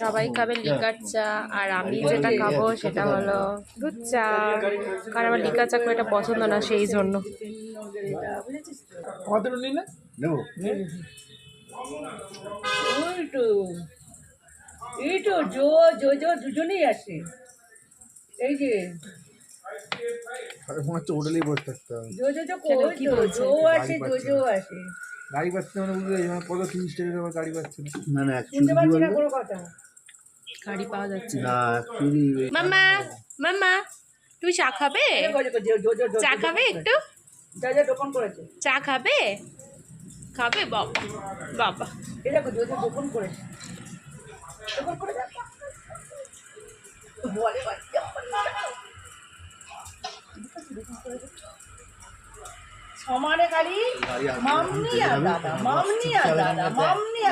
সবাই খাবে লিকার চা, আর আমি যেটা খাবো সেটা হলো দুধ চা। কারণ আমার লিকার চা খুব একটা পছন্দ না, সেই জন্য। দুজনেই আসে, এই যে হোটেলেই বসে থাকতে হবে। কি বলছে? গাড়ি পাচ্ছে মানে বুঝলে কত 30 টাকা গাড়ি পাচ্ছে না। না শুনতে পাচ্ছি না কোনো কথা। গাড়ি পাওয়া যাচ্ছে না অ্যাকচুয়ালি মাম্মা, মাম্মা তুমি চা খাবে? চা খাবে একটু? যা যা দোকান করেছে, চা খাবে? খাবে বাবা, বাবা এই দেখো যা যা দোকান করেছে, দোকান করে যা বলে বাচ্চা সমানে খালি মামনি আর দাদা, মামনি আর দাদা, মামনি আর